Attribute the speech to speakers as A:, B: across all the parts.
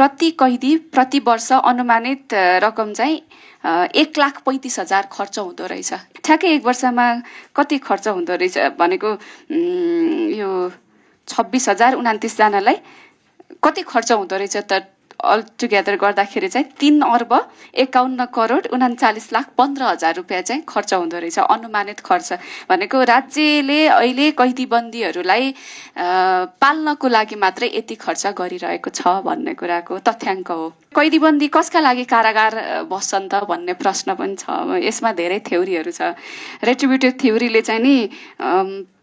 A: प्रति कैदी प्रति वर्ष अनुमानित रकम चाहिँ 1,35,000 खर्च हुँदो रहेछ। ठ्याक्कै एक वर्षमा कति खर्च हुँदो रहेछ भनेको यो 26,029 जनालाई कति खर्च हुँदो रहेछ त अल टुगेदर गर्दाखेरि चाहिँ 3,51,39,39,15,000 रुपियाँ चाहिँ खर्च हुँदो रहेछ। अनुमानित खर्च भनेको राज्यले अहिले कैदीबन्दीहरूलाई पाल्नको लागि मात्रै यति खर्च गरिरहेको छ भन्ने कुराको तथ्याङ्क हो। कैदीबन्दी कसका लागि कारागार बस्छन् त भन्ने प्रश्न पनि छ। यसमा धेरै थ्योरीहरू छ। रेट्रिब्युटिभ थ्योरीले चाहिँ नि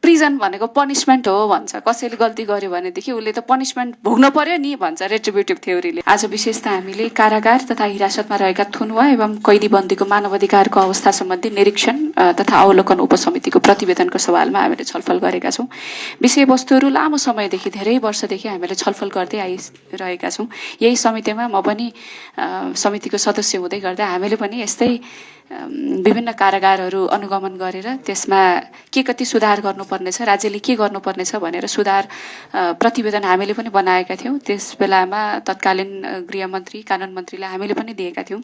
A: प्रिजन भनेको पनिसमेन्ट हो भन्छ। कसैले गल्ती गर्यो भनेदेखि उसले त पनिसमेन्ट भोग्नु पर्यो नि भन्छ रेट्रिब्युटिभ थ्योरीले। आज विशेष त हामीले कारागार तथा हिरासतमा रहेका थुनुवा एवं कैदीबन्दीको मानवाधिकारको अवस्था सम्बन्धी निरीक्षण तथा अवलोकन उपसमितिको प्रतिवेदनको सवालमा हामीले छलफल गरेका छौँ। विषयवस्तुहरू लामो समयदेखि धेरै वर्षदेखि हामीले छलफल गर्दै आइरहेका छौँ। यही समितिमा म पनि समितिको सदस्य हुँदै गर्दा हामीले पनि यस्तै विभिन्न कारागारहरू अनुगमन गरेर त्यसमा के कति सुधार गर्नुपर्नेछ, राज्यले के गर्नुपर्नेछ भनेर सुधार प्रतिवेदन हामीले पनि बनाएका थियौँ। त्यस बेलामा तत्कालीन गृहमन्त्री कानुन मन्त्रीलाई हामीले पनि दिएका थियौँ।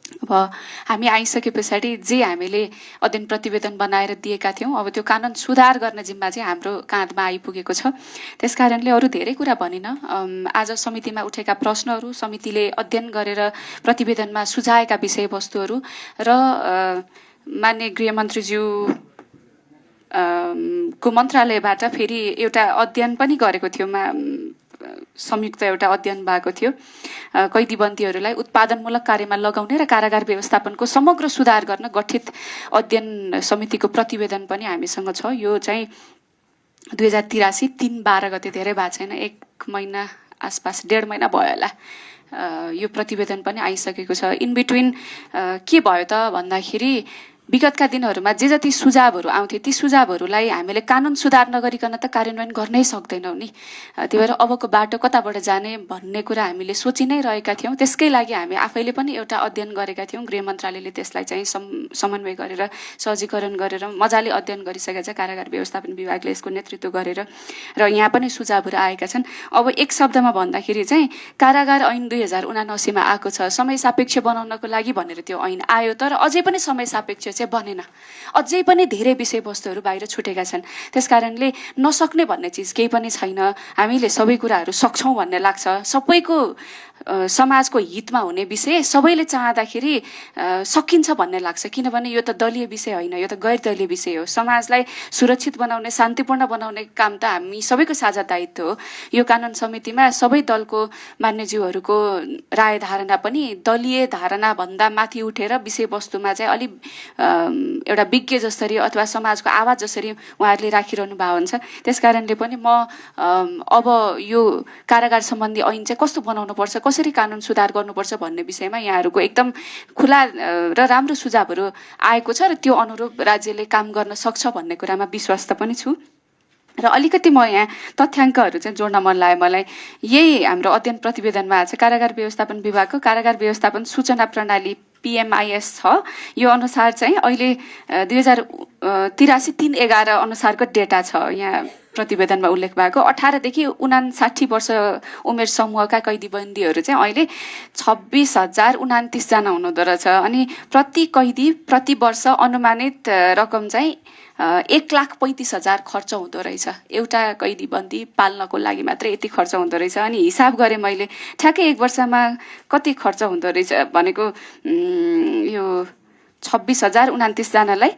A: अब हामी आइसके पछाडि जे हामीले अध्ययन प्रतिवेदन बनाएर दिएका थियौँ, अब त्यो कानुन सुधार गर्ने जिम्मा चाहिँ हाम्रो काँधमा आइपुगेको छ। त्यसकारणले अरू धेरै कुरा भनिन। आज समितिमा उठेका प्रश्नहरू, समितिले अध्ययन गरेर प्रतिवेदनमा सुझाएका विषयवस्तुहरू र माननीय गृहमन्त्रीज्यू को मन्त्रालयबाट फेरि एउटा अध्ययन पनि गरेको थियो। संयुक्त एउटा अध्ययन भएको थियो। कैदीबन्दीहरूलाई उत्पादनमूलक कार्यमा लगाउने र कारागार व्यवस्थापनको समग्र सुधार गर्न गठित अध्ययन समितिको प्रतिवेदन पनि हामीसँग छ। यो चाहिँ 2083 3/12 गते, धेरै भएको छैन, 1 महिना आसपास, 1.5 महिना भयो होला, यो प्रतिवेदन पनि आइसकेको छ। इन बिट्विन के भयो त भन्दाखेरि विगतका दिनहरूमा जे जति सुझावहरू आउँथे ती सुझावहरूलाई हामीले कानुन सुधार नगरिकन त कार्यान्वयन गर्नै सक्दैनौँ नि। त्यही भएर अबको बाटो कताबाट जाने भन्ने कुरा हामीले सोचि नै रहेका थियौँ। त्यसकै लागि हामी आफैले पनि एउटा अध्ययन गरेका थियौँ। गृह मन्त्रालयले त्यसलाई चाहिँ समन्वय गरेर सहजीकरण गरेर मजाले अध्ययन गरिसकेका छ। कारागार व्यवस्थापन विभागले यसको नेतृत्व गरेर र यहाँ पनि सुझावहरू आएका छन्। अब एक शब्दमा भन्दाखेरि चाहिँ कारागार ऐन 2079 मा आएको छ। समय सापेक्ष बनाउनको लागि भनेर त्यो ऐन आयो, तर अझै पनि समय सापेक्ष चाहिँ बनेन। अझै पनि धेरै विषयवस्तुहरू बाहिर छुटेका छन्। त्यसकारणले नसक्ने भन्ने चिज केही पनि छैन। हामीले सबै कुराहरू सक्छौँ भन्ने लाग्छ। सबैको समाजको हितमा हुने विषय सबैले चाहँदाखेरि सकिन्छ भन्ने लाग्छ। किनभने यो त दलीय विषय होइन, यो त गैर दलीय विषय हो। समाजलाई सुरक्षित बनाउने, शान्तिपूर्ण बनाउने काम त हामी सबैको साझा दायित्व हो। यो कानुन समितिमा सबै दलको मान्यज्यूहरूको राय धारणा पनि दलीय धारणा भन्दा माथि उठेर विषयवस्तुमा चाहिँ अलि एउटा विज्ञ जसरी अथवा समाजको आवाज जसरी उहाँहरूले राखिरहनु भएको हुन्छ। त्यसकारणले पनि म अब यो कारागार सम्बन्धी ऐन चाहिँ कस्तो बनाउनु पर्छ, कसरी कानुन सुधार गर्नुपर्छ भन्ने विषयमा यहाँहरूको एकदम खुला र राम्रो सुझावहरू आएको छ र त्यो अनुरूप राज्यले काम गर्न सक्छ भन्ने कुरामा विश्वास त पनि छु। र अलिकति म यहाँ तथ्याङ्कहरू चाहिँ जोड्न मन लाग्यो मलाई। यही हाम्रो अध्ययन प्रतिवेदनमा छ कारागार व्यवस्थापन विभागको कारागार व्यवस्थापन सूचना प्रणाली PMIS छ। यो अनुसार चाहिँ अहिले 2083 3/11 अनुसारको डेटा छ। यहाँ प्रतिवेदनमा उल्लेख भएको 18 देखि 59 वर्ष उमेर समूहका कैदीबन्दीहरू चाहिँ अहिले 26,029 जना हुनुहुँदो रहेछ। अनि प्रति कैदी प्रति वर्ष अनुमानित रकम चाहिँ 1,35,000 खर्च हुँदो रहेछ। एउटा कैदीबन्दी पाल्नको लागि मात्रै यति खर्च हुँदो रहेछ। अनि हिसाब गरेँ मैले, ठ्याक्कै एक वर्षमा कति खर्च हुँदो रहेछ भनेको यो 26,029 जनालाई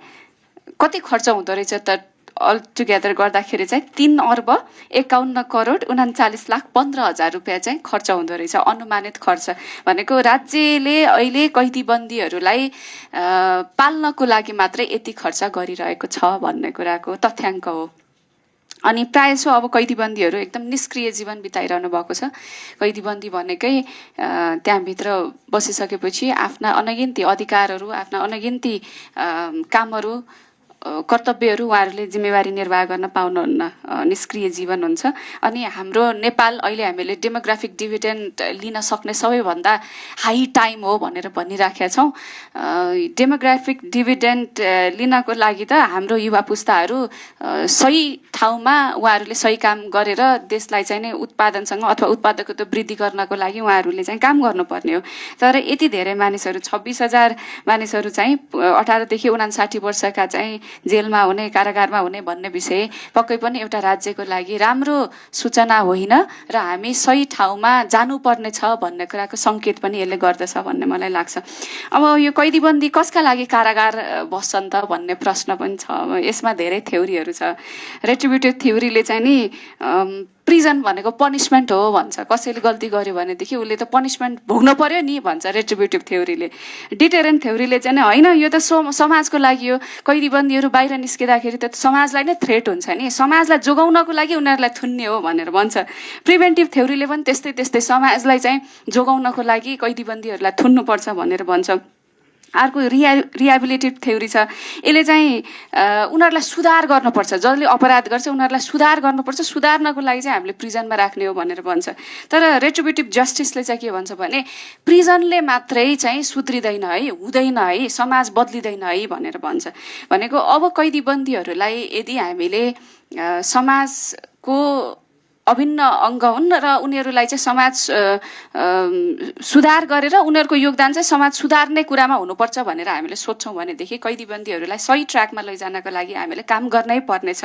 A: कति खर्च हुँदो रहेछ त अल टुगेदर गर्दाखेरि चाहिँ 3,51,39,39,15,000 रुपियाँ चाहिँ खर्च हुँदो रहेछ। अनुमानित खर्च भनेको राज्यले अहिले कैदीबन्दीहरूलाई पाल्नको लागि मात्रै यति खर्च गरिरहेको छ भन्ने कुराको तथ्याङ्क हो। अनि प्रायःसो अब कैदीबन्दीहरू एकदम निष्क्रिय जीवन बिताइरहनु भएको छ। कैदीबन्दी भनेकै त्यहाँभित्र बसिसकेपछि आफ्ना अनगिन्ती अधिकारहरू, आफ्ना अनगिन्ती कामहरू कर्तव्यहरू उहाँहरूले जिम्मेवारी निर्वाह गर्न पाउनुहुन्न, निष्क्रिय जीवन हुन्छ। अनि हाम्रो नेपाल अहिले हामीले डेमोग्राफिक डिभिडेन्ड लिन सक्ने सबैभन्दा हाई टाइम हो भनेर भनिराखेका छौँ। डेमोग्राफिक डिभिडेन्ड लिनको लागि त हाम्रो युवा पुस्ताहरू सही ठाउँमा उहाँहरूले सही काम गरेर देशलाई चाहिँ नै उत्पादनसँग अथवा उत्पादकत्व वृद्धि गर्नको लागि उहाँहरूले चाहिँ काम गर्नुपर्ने हो। तर यति धेरै मानिसहरू 26,000 मानिसहरू चाहिँ 18 देखि 59 वर्षका चाहिँ जेलमा हुने, कारागारमा हुने भन्ने विषय पक्कै पनि एउटा राज्यको लागि राम्रो सूचना होइन र हामी सही ठाउँमा जानुपर्ने छ भन्ने कुराको सङ्केत पनि यसले गर्दछ भन्ने मलाई लाग्छ। अब यो कैदीबन्दी कसका लागि कारागार बस्छन् त भन्ने प्रश्न पनि छ। अब यसमा धेरै थ्योरीहरू छ। रेट्रिब्युटिभ थ्योरीले चाहिँ नि प्रिजन भनेको पनिसमेन्ट हो भन्छ। कसैले गल्ती गर्यो भनेदेखि उसले त पनिसमेन्ट भोग्नु पर्यो नि भन्छ रेट्रिब्युटिभ थ्योरीले। डिटेरेन्ट थ्योरीले चाहिँ होइन यो त समाजको लागि हो, कैदीबन्दीहरू बाहिर निस्किँदाखेरि त समाजलाई नै थ्रेट हुन्छ नि, समाजलाई जोगाउनको लागि उनीहरूलाई थुन्ने हो भनेर भन्छ। प्रिभेन्टिभ थ्योरीले पनि त्यस्तै समाजलाई चाहिँ जोगाउनको लागि कैदीबन्दीहरूलाई थुन्नुपर्छ भनेर भन्छ। अर्को रिहेबिलिटेटिभ थ्योरी छ। यसले चाहिँ उनीहरूलाई सुधार गर्नुपर्छ, जसले अपराध गर्छ उनीहरूलाई सुधार गर्नुपर्छ, सुधार्नको लागि चाहिँ हामीले प्रिजनमा राख्ने हो भनेर भन्छ। तर रेट्रिब्युटिभ जस्टिसले चाहिँ के भन्छ भने प्रिजनले मात्रै चाहिँ सुध्रिँदैन है, हुँदैन है, समाज बदलिँदैन है भनेर भन्छ। भनेको अब कैदीबन्दीहरूलाई यदि हामीले समाजको अभिन्न अङ्ग हुन् र उनीहरूलाई चाहिँ समाज सुधार गरेर उनीहरूको योगदान चाहिँ समाज सुधार्ने कुरामा हुनुपर्छ भनेर हामीले सोध्छौँ भनेदेखि कैदीबन्दीहरूलाई सही ट्र्याकमा लैजानको लागि हामीले काम गर्नै पर्नेछ।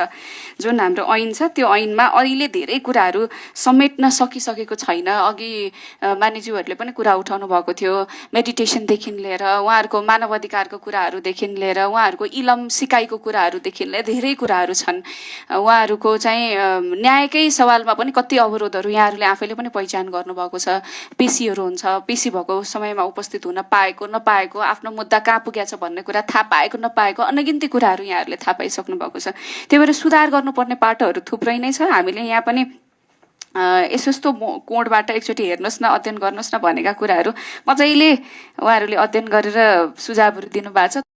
A: जुन हाम्रो ऐन छ त्यो ऐनमा अहिले धेरै कुराहरू समेट्न सकिसकेको छैन। अघि मानिज्यूहरूले पनि कुरा उठाउनु भएको थियो, मेडिटेसनदेखि लिएर उहाँहरूको मानव अधिकारको कुराहरूदेखि लिएर उहाँहरूको इलम सिकाइको कुराहरूदेखि लिएर धेरै कुराहरू छन्। उहाँहरूको चाहिँ न्यायकै सवालमा पनि कति अवरोधहरू यहाँहरूले आफैले पनि पहिचान गर्नुभएको छ। पेशीहरू हुन्छ, पेशी भएको समयमा उपस्थित हुन पाएको नपाएको, आफ्नो मुद्दा कहाँ पुगेछ भन्ने कुरा थाहा पाएको नपाएको अनगिन्ती कुराहरू यहाँहरूले थाहा पाइसक्नु भएको छ। त्यही भएर सुधार गर्नुपर्ने पाटोहरू थुप्रै नै छ। हामीले यहाँ पनि यस्तो कोणबाट एकचोटि हेर्नुहोस् न, अध्ययन गर्नुहोस् न भनेका कुराहरू मजाले उहाँहरूले अध्ययन गरेर सुझावहरू दिनुभएको छ।